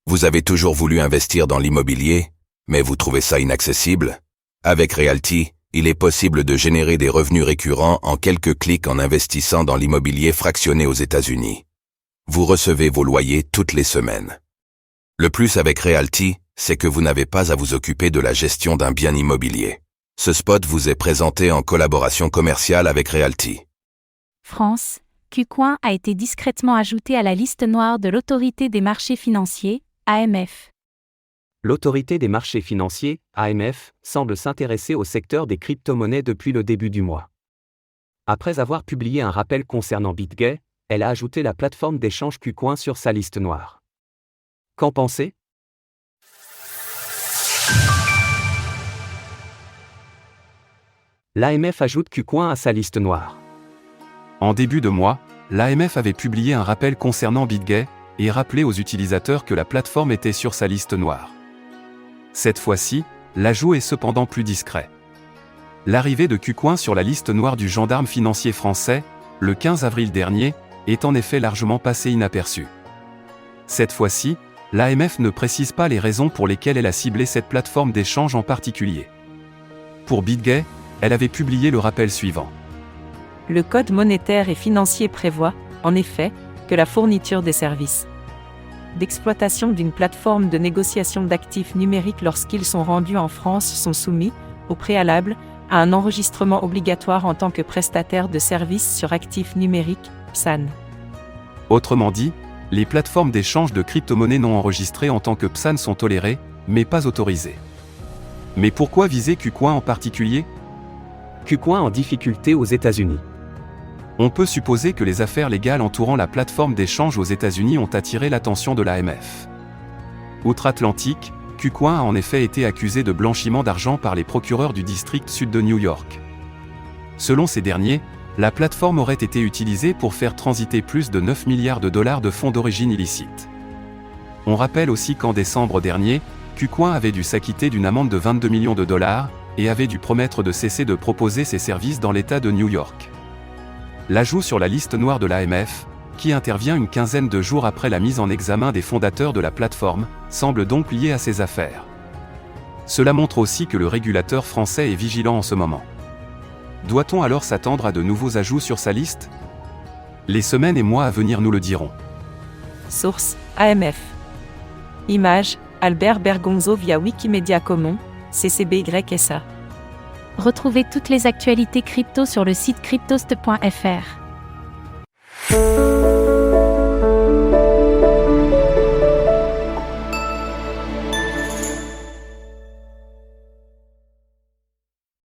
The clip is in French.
Vous avez toujours voulu investir dans l'immobilier, mais vous trouvez ça inaccessible? Avec Realty, il est possible de générer des revenus récurrents en quelques clics en investissant dans l'immobilier fractionné aux États-Unis. Vous recevez vos loyers toutes les semaines. Le plus avec Realty, c'est que vous n'avez pas à vous occuper de la gestion d'un bien immobilier. Ce spot vous est présenté en collaboration commerciale avec Realty. France, KuCoin a été discrètement ajouté à la liste noire de l'Autorité des marchés financiers, AMF. L'Autorité des marchés financiers, AMF, semble s'intéresser au secteur des crypto-monnaies depuis le début du mois. Après avoir publié un rappel concernant BitGay, elle a ajouté la plateforme d'échange KuCoin sur sa liste noire. Qu'en pensez ? L'AMF ajoute KuCoin à sa liste noire. En début de mois, l'AMF avait publié un rappel concernant BitGay et rappelé aux utilisateurs que la plateforme était sur sa liste noire. Cette fois-ci, l'ajout est cependant plus discret. L'arrivée de KuCoin sur la liste noire du gendarme financier français, le 15 avril dernier, est en effet largement passée inaperçue. Cette fois-ci, l'AMF ne précise pas les raisons pour lesquelles elle a ciblé cette plateforme d'échange en particulier. Pour BitGay, elle avait publié le rappel suivant. Le Code monétaire et financier prévoit, en effet, que la fourniture des services d'exploitation d'une plateforme de négociation d'actifs numériques lorsqu'ils sont rendus en France sont soumis, au préalable, à un enregistrement obligatoire en tant que prestataire de services sur actifs numériques, PSAN. Autrement dit, les plateformes d'échange de crypto-monnaies non enregistrées en tant que PSAN sont tolérées, mais pas autorisées. Mais pourquoi viser KuCoin en particulier ? KuCoin en difficulté aux États-Unis. On peut supposer que les affaires légales entourant la plateforme d'échange aux États-Unis ont attiré l'attention de l'AMF. Outre-Atlantique, KuCoin a en effet été accusé de blanchiment d'argent par les procureurs du district sud de New York. Selon ces derniers, la plateforme aurait été utilisée pour faire transiter plus de 9 milliards de dollars de fonds d'origine illicite. On rappelle aussi qu'en décembre dernier, KuCoin avait dû s'acquitter d'une amende de 22 millions de dollars, et avait dû promettre de cesser de proposer ses services dans l'État de New York. L'ajout sur la liste noire de l'AMF, qui intervient une quinzaine de jours après la mise en examen des fondateurs de la plateforme, semble donc lié à ces affaires. Cela montre aussi que le régulateur français est vigilant en ce moment. Doit-on alors s'attendre à de nouveaux ajouts sur sa liste ? Les semaines et mois à venir nous le diront. Source, AMF. Image, Albert Bergonzo via Wikimedia Commons, CCBY-SA. Retrouvez toutes les actualités crypto sur le site cryptost.fr.